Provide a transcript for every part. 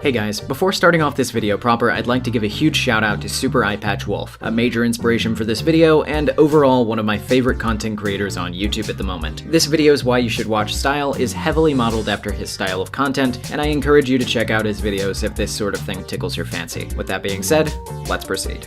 Hey guys, before starting off this video proper, I'd like to give a huge shout out to Super Eyepatch Wolf, a major inspiration for this video and overall one of my favorite content creators on YouTube at the moment. This video's Why You Should Watch style is heavily modeled after his style of content, and I encourage you to check out his videos if this sort of thing tickles your fancy. With that being said, let's proceed.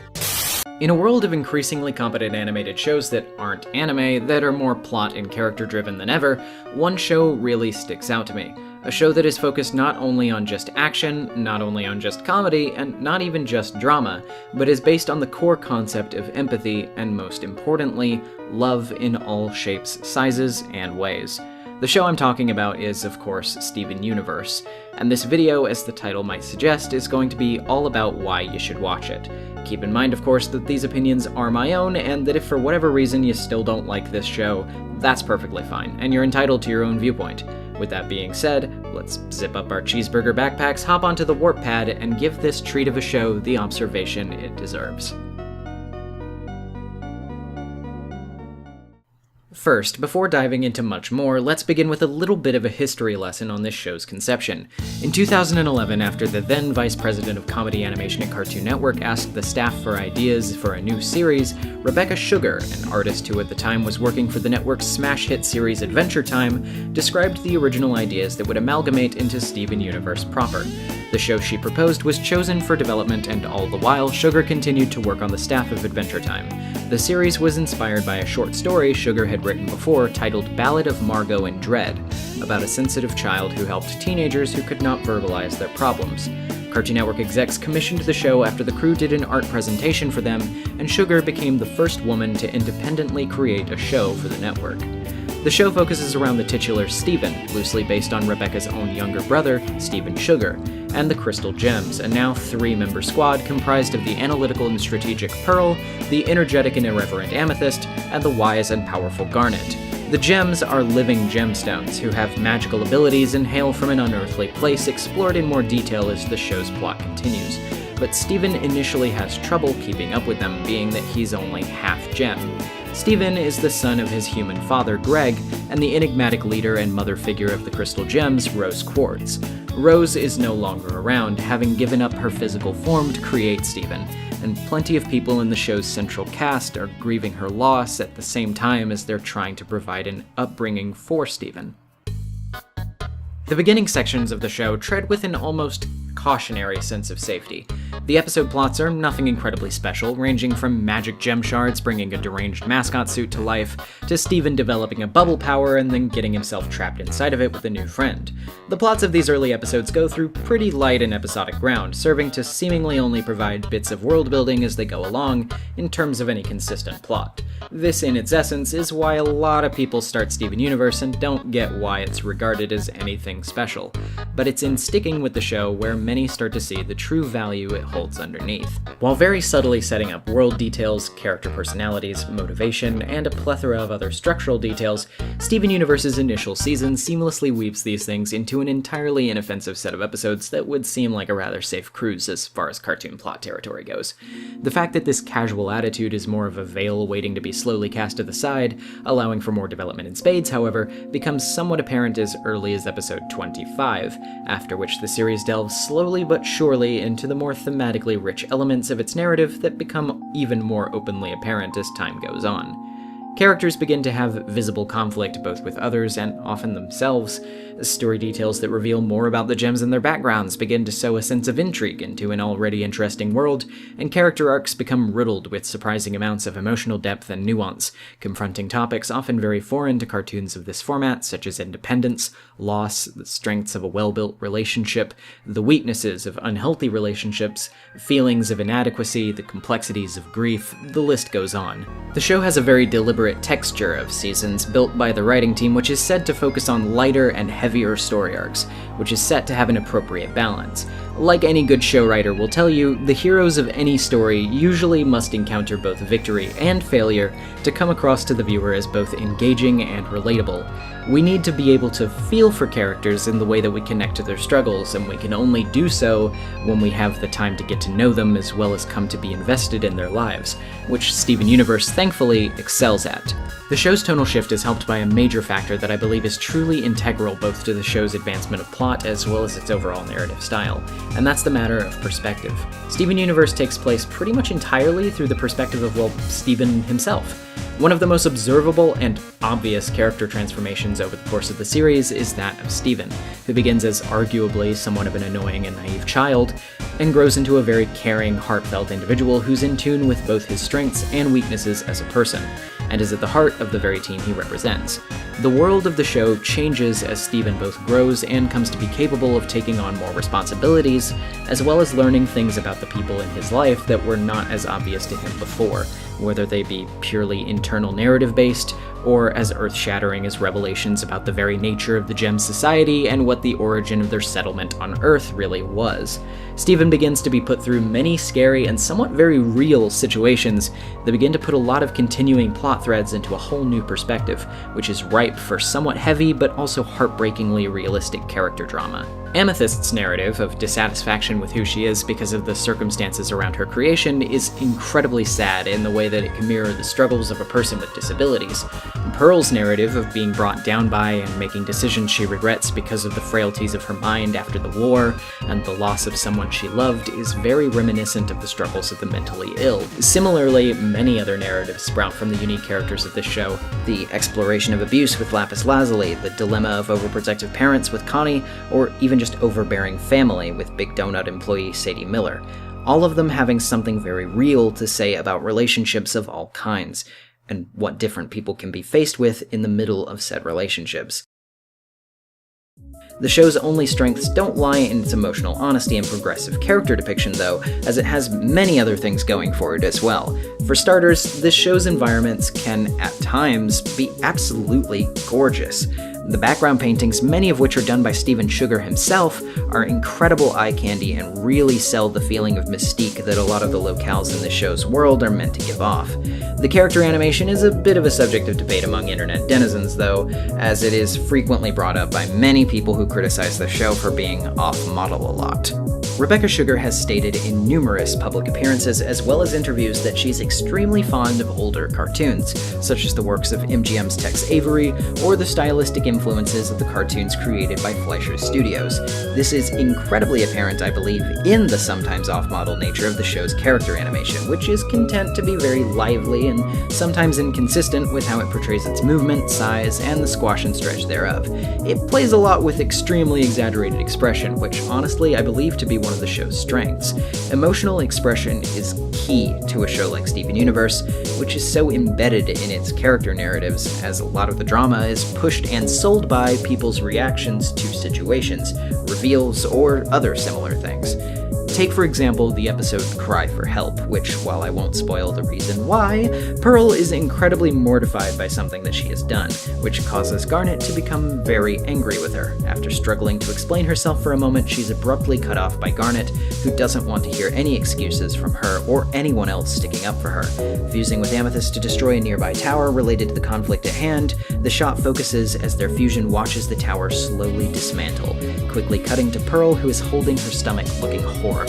In a world of increasingly competent animated shows that aren't anime, that are more plot and character driven than ever, one show really sticks out to me. A show that is focused not only on just action, not only on just comedy, and not even just drama, but is based on the core concept of empathy and, most importantly, love in all shapes, sizes, and ways. The show I'm talking about is, of course, Steven Universe, and this video, as the title might suggest, is going to be all about why you should watch it. Keep in mind, of course, that these opinions are my own, and that if for whatever reason you still don't like this show, that's perfectly fine, and you're entitled to your own viewpoint. With that being said, let's zip up our cheeseburger backpacks, hop onto the warp pad, and give this treat of a show the observation it deserves. First, before diving into much more, let's begin with a little bit of a history lesson on this show's conception. In 2011, after the then Vice President of Comedy Animation at Cartoon Network asked the staff for ideas for a new series, Rebecca Sugar, an artist who at the time was working for the network's smash hit series Adventure Time, described the original ideas that would amalgamate into Steven Universe proper. The show she proposed was chosen for development, and all the while, Sugar continued to work on the staff of Adventure Time. The series was inspired by a short story Sugar had written before titled Ballad of Margot and Dread, about a sensitive child who helped teenagers who could not verbalize their problems. Cartoon Network execs commissioned the show after the crew did an art presentation for them, and Sugar became the first woman to independently create a show for the network. The show focuses around the titular Steven, loosely based on Rebecca's own younger brother, Steven Sugar, and the Crystal Gems, a now three-member squad comprised of the analytical and strategic Pearl, the energetic and irreverent Amethyst, and the wise and powerful Garnet. The Gems are living gemstones who have magical abilities and hail from an unearthly place explored in more detail as the show's plot continues. But Steven initially has trouble keeping up with them, being that he's only half gem. Steven is the son of his human father, Greg, and the enigmatic leader and mother figure of the Crystal Gems, Rose Quartz. Rose is no longer around, having given up her physical form to create Steven, and plenty of people in the show's central cast are grieving her loss at the same time as they're trying to provide an upbringing for Steven. The beginning sections of the show tread with an almost cautionary sense of safety. The episode plots are nothing incredibly special, ranging from magic gem shards bringing a deranged mascot suit to life, to Steven developing a bubble power and then getting himself trapped inside of it with a new friend. The plots of these early episodes go through pretty light and episodic ground, serving to seemingly only provide bits of world building as they go along, in terms of any consistent plot. This, in its essence, is why a lot of people start Steven Universe and don't get why it's regarded as anything special. But it's in sticking with the show where many start to see the true value it holds underneath. While very subtly setting up world details, character personalities, motivation, and a plethora of other structural details, Steven Universe's initial season seamlessly weaves these things into an entirely inoffensive set of episodes that would seem like a rather safe cruise as far as cartoon plot territory goes. The fact that this casual attitude is more of a veil waiting to be slowly cast to the side, allowing for more development in spades, however, becomes somewhat apparent as early as episode 25, after which the series delves slowly but surely into the more thematically rich elements of its narrative that become even more openly apparent as time goes on. Characters begin to have visible conflict both with others and often themselves. Story details that reveal more about the gems and their backgrounds begin to sow a sense of intrigue into an already interesting world, and character arcs become riddled with surprising amounts of emotional depth and nuance, confronting topics often very foreign to cartoons of this format, such as independence, loss, the strengths of a well-built relationship, the weaknesses of unhealthy relationships, feelings of inadequacy, the complexities of grief, the list goes on. The show has a very deliberate texture of seasons built by the writing team, which is said to focus on lighter and heavier story arcs, which is set to have an appropriate balance. Like any good show writer will tell you, the heroes of any story usually must encounter both victory and failure to come across to the viewer as both engaging and relatable. We need to be able to feel for characters in the way that we connect to their struggles, and we can only do so when we have the time to get to know them as well as come to be invested in their lives, which Steven Universe thankfully excels at. The show's tonal shift is helped by a major factor that I believe is truly integral both to the show's advancement of plot as well as its overall narrative style. and that's the matter of perspective. Steven Universe takes place pretty much entirely through the perspective of, well, Steven himself. One of the most observable and obvious character transformations over the course of the series is that of Steven, who begins as arguably somewhat of an annoying and naive child, and grows into a very caring, heartfelt individual who's in tune with both his strengths and weaknesses as a person, and is at the heart of the very team he represents. The world of the show changes as Steven both grows and comes to be capable of taking on more responsibilities, as well as learning things about the people in his life that were not as obvious to him before, whether they be purely internal narrative-based, or as earth-shattering as revelations about the very nature of the Gem Society and what the origin of their settlement on Earth really was. Steven begins to be put through many scary and somewhat very real situations that begin to put a lot of continuing plot threads into a whole new perspective, which is ripe for somewhat heavy but also heartbreakingly realistic character drama. Amethyst's narrative of dissatisfaction with who she is because of the circumstances around her creation is incredibly sad in the way that it can mirror the struggles of a person with disabilities. Pearl's narrative of being brought down by and making decisions she regrets because of the frailties of her mind after the war and the loss of someone she loved is very reminiscent of the struggles of the mentally ill. Similarly, many other narratives sprout from the unique characters of this show. The exploration of abuse with Lapis Lazuli, the dilemma of overprotective parents with Connie, or even just overbearing family with Big Donut employee Sadie Miller. All of them having something very real to say about relationships of all kinds, and what different people can be faced with in the middle of said relationships. The show's only strengths don't lie in its emotional honesty and progressive character depiction, though, as it has many other things going for it as well. For starters, this show's environments can, at times, be absolutely gorgeous. The background paintings, many of which are done by Steven Sugar himself, are incredible eye candy and really sell the feeling of mystique that a lot of the locales in the show's world are meant to give off. The character animation is a bit of a subject of debate among internet denizens, though, as it is frequently brought up by many people who criticize the show for being off-model a lot. Rebecca Sugar has stated in numerous public appearances as well as interviews that she's extremely fond of older cartoons, such as the works of MGM's Tex Avery or the stylistic influences of the cartoons created by Fleischer Studios. This is incredibly apparent, I believe, in the sometimes off-model nature of the show's character animation, which is content to be very lively and sometimes inconsistent with how it portrays its movement, size, and the squash and stretch thereof. It plays a lot with extremely exaggerated expression, which honestly I believe to be one of the show's strengths. Emotional expression is key to a show like Steven Universe, which is so embedded in its character narratives, as a lot of the drama is pushed and sold by people's reactions to situations, reveals, or other similar things. Take, for example, the episode Cry for Help, which, while I won't spoil the reason why, Pearl is incredibly mortified by something that she has done, which causes Garnet to become very angry with her. After struggling to explain herself for a moment, she's abruptly cut off by Garnet, who doesn't want to hear any excuses from her or anyone else sticking up for her. Fusing with Amethyst to destroy a nearby tower related to the conflict at hand, the shot focuses as their fusion watches the tower slowly dismantle, quickly cutting to Pearl, who is holding her stomach looking horrified.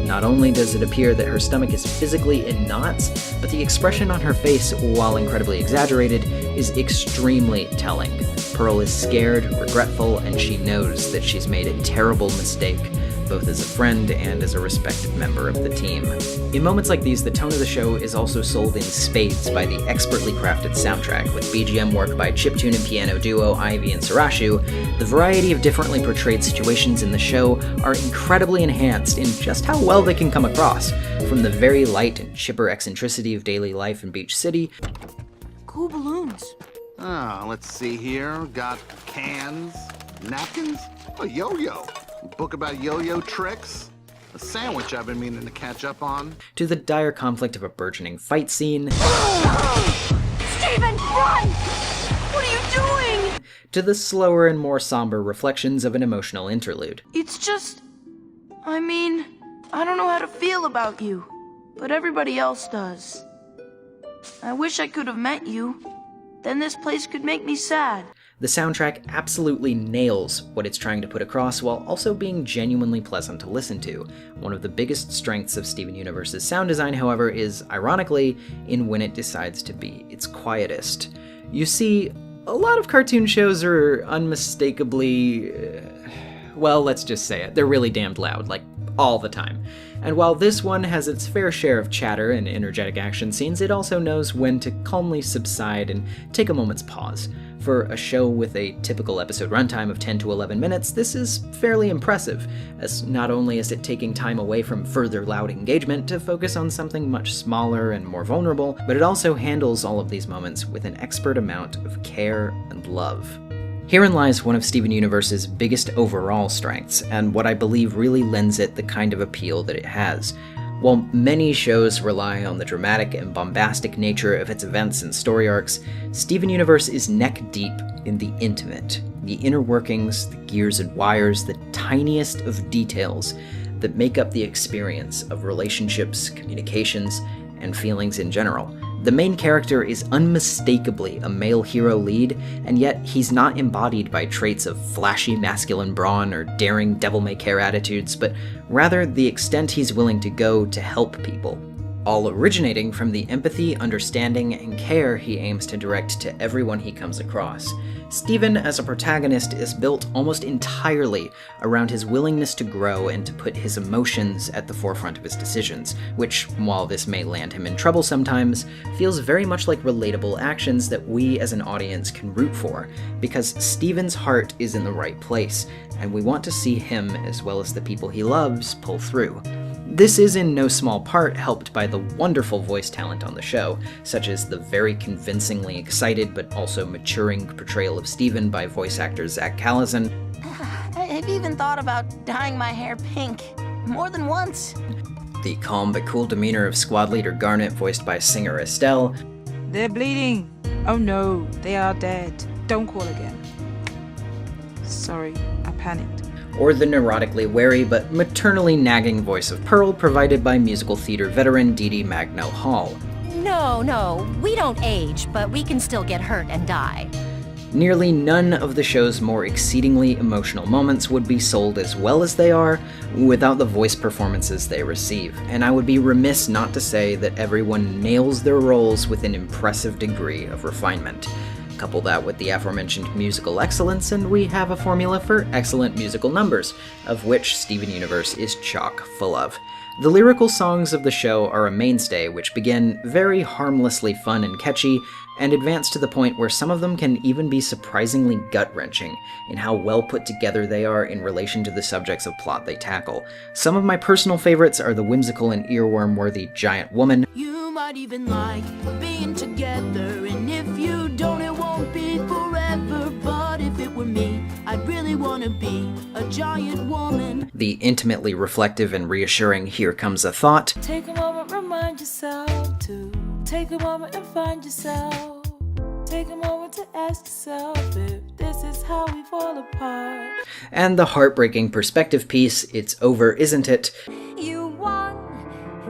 Not only does it appear that her stomach is physically in knots, but the expression on her face, while incredibly exaggerated, is extremely telling. Pearl is scared, regretful, and she knows that she's made a terrible mistake, both as a friend and as a respected member of the team. In moments like these, the tone of the show is also sold in spades by the expertly crafted soundtrack, with BGM work by chiptune and piano duo Aivi and Surasshu. The variety of differently portrayed situations in the show are incredibly enhanced in just how well they can come across, from the very light and chipper eccentricity of daily life in Beach City. Cool balloons. Let's see here. Got cans, napkins, a yo-yo. Book about yo-yo tricks, a sandwich I've been meaning to catch up on, to the dire conflict of a burgeoning fight scene, Steven, run! What are you doing? to the slower and more somber reflections of an emotional interlude. It's just... I don't know how to feel about you, but everybody else does. I wish I could have met you. Then this place could make me sad. The soundtrack absolutely nails what it's trying to put across while also being genuinely pleasant to listen to. One of the biggest strengths of Steven Universe's sound design, however, is, ironically, in when it decides to be its quietest. You see, a lot of cartoon shows are unmistakably... well, let's just say it, they're really damned loud, like, all the time. And while this one has its fair share of chatter and energetic action scenes, it also knows when to calmly subside and take a moment's pause. For a show with a typical episode runtime of 10 to 11 minutes, this is fairly impressive, as not only is it taking time away from further loud engagement to focus on something much smaller and more vulnerable, but it also handles all of these moments with an expert amount of care and love. Herein lies one of Steven Universe's biggest overall strengths, and what I believe really lends it the kind of appeal that it has. While many shows rely on the dramatic and bombastic nature of its events and story arcs, Steven Universe is neck-deep in the intimate, the inner workings, the gears and wires, the tiniest of details that make up the experience of relationships, communications, and feelings in general. The main character is unmistakably a male hero lead, and yet he's not embodied by traits of flashy masculine brawn or daring devil-may-care attitudes, but rather the extent he's willing to go to help people, all originating from the empathy, understanding, and care he aims to direct to everyone he comes across. Steven, as a protagonist, is built almost entirely around his willingness to grow and to put his emotions at the forefront of his decisions, which, while this may land him in trouble sometimes, feels very much like relatable actions that we as an audience can root for, because Steven's heart is in the right place, and we want to see him, as well as the people he loves, pull through. This is in no small part helped by the wonderful voice talent on the show, such as the very convincingly excited but also maturing portrayal of Steven by voice actor Zach Callison. I've even thought about dyeing my hair pink, more than once. The calm but cool demeanor of squad leader Garnet, voiced by singer Estelle. They're bleeding. Oh no, they are dead. Don't call again. Sorry, I panicked. Or the neurotically wary but maternally nagging voice of Pearl, provided by musical theater veteran Dee Dee Magno Hall. No, we don't age, but we can still get hurt and die. Nearly none of the show's more exceedingly emotional moments would be sold as well as they are without the voice performances they receive, and I would be remiss not to say that everyone nails their roles with an impressive degree of refinement. Couple that with the aforementioned musical excellence, and we have a formula for excellent musical numbers, of which Steven Universe is chock full of. The lyrical songs of the show are a mainstay, which begin very harmlessly fun and catchy, and advance to the point where some of them can even be surprisingly gut-wrenching in how well put together they are in relation to the subjects of plot they tackle. Some of my personal favorites are the whimsical and earworm-worthy Giant Woman. You might even like being together, and if you don't, it won't be forever. But if it were me, I'd really want to be a giant woman. The intimately reflective and reassuring Here Comes a Thought. Take a moment, remind yourself to take a moment and find yourself. Take a moment to ask yourself if this is how we fall apart. And the heartbreaking perspective piece, It's Over, Isn't It? You won,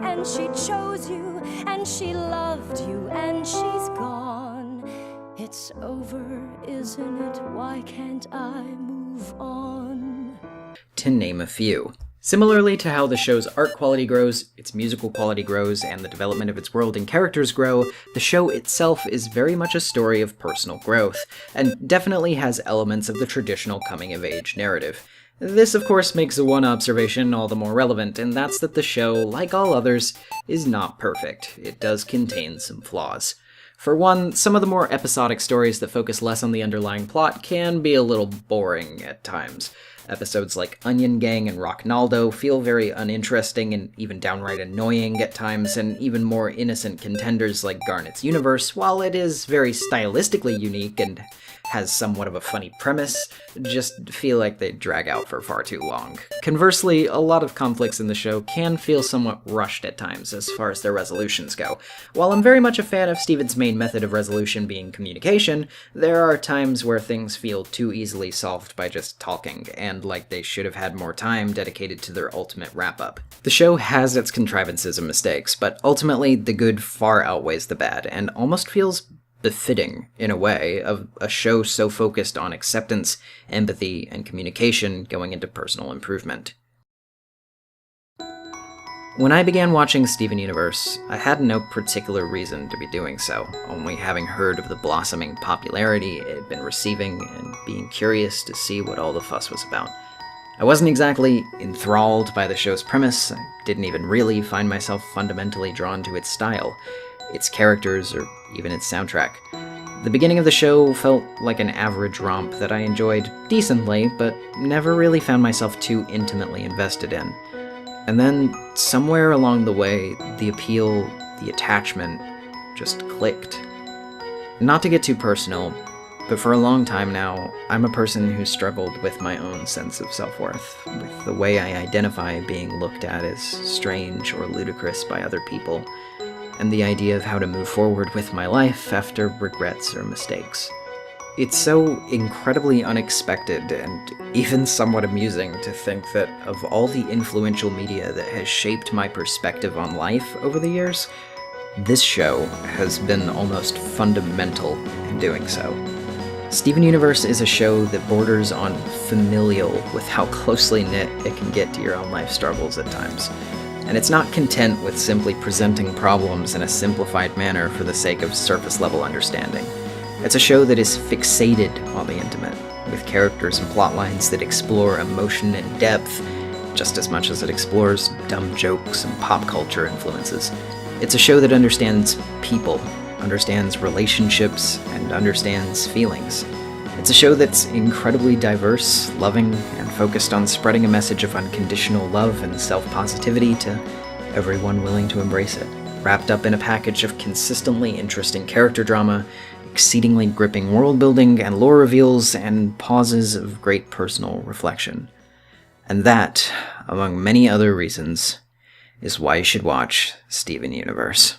and she chose you, and she loved you, and she's gone. It's over, isn't it? Why can't I move on? To name a few. Similarly to how the show's art quality grows, its musical quality grows, and the development of its world and characters grow, the show itself is very much a story of personal growth, and definitely has elements of the traditional coming-of-age narrative. This, of course, makes one observation all the more relevant, and that's that the show, like all others, is not perfect. It does contain some flaws. For one, some of the more episodic stories that focus less on the underlying plot can be a little boring at times. Episodes like Onion Gang and Rocknaldo feel very uninteresting and even downright annoying at times, and even more innocent contenders like Garnet's Universe, while it is very stylistically unique and has somewhat of a funny premise, just feel like they drag out for far too long. Conversely, a lot of conflicts in the show can feel somewhat rushed at times as far as their resolutions go. While I'm very much a fan of Steven's main method of resolution being communication, there are times where things feel too easily solved by just talking, and like they should have had more time dedicated to their ultimate wrap-up. The show has its contrivances and mistakes, but ultimately the good far outweighs the bad, and almost feels befitting, in a way, of a show so focused on acceptance, empathy, and communication going into personal improvement. When I began watching Steven Universe, I had no particular reason to be doing so, only having heard of the blossoming popularity it had been receiving and being curious to see what all the fuss was about. I wasn't exactly enthralled by the show's premise. I didn't even really find myself fundamentally drawn to its style, its characters, or even its soundtrack. The beginning of the show felt like an average romp that I enjoyed decently, but never really found myself too intimately invested in. And then, somewhere along the way, the appeal, the attachment, just clicked. Not to get too personal, but for a long time now, I'm a person who struggled with my own sense of self-worth, with the way I identify being looked at as strange or ludicrous by other people, and the idea of how to move forward with my life after regrets or mistakes. It's so incredibly unexpected and even somewhat amusing to think that of all the influential media that has shaped my perspective on life over the years, this show has been almost fundamental in doing so. Steven Universe is a show that borders on familial with how closely knit it can get to your own life struggles at times. And it's not content with simply presenting problems in a simplified manner for the sake of surface-level understanding. It's a show that is fixated on the intimate, with characters and plotlines that explore emotion and depth just as much as it explores dumb jokes and pop culture influences. It's a show that understands people, understands relationships, and understands feelings. It's a show that's incredibly diverse, loving, and focused on spreading a message of unconditional love and self-positivity to everyone willing to embrace it, wrapped up in a package of consistently interesting character drama, exceedingly gripping world-building and lore reveals, and pauses of great personal reflection. And that, among many other reasons, is why you should watch Steven Universe.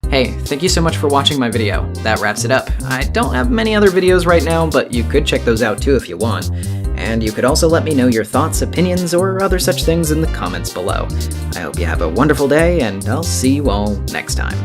Hey, thank you so much for watching my video. That wraps it up. I don't have many other videos right now, but you could check those out too if you want. And you could also let me know your thoughts, opinions, or other such things in the comments below. I hope you have a wonderful day, and I'll see you all next time.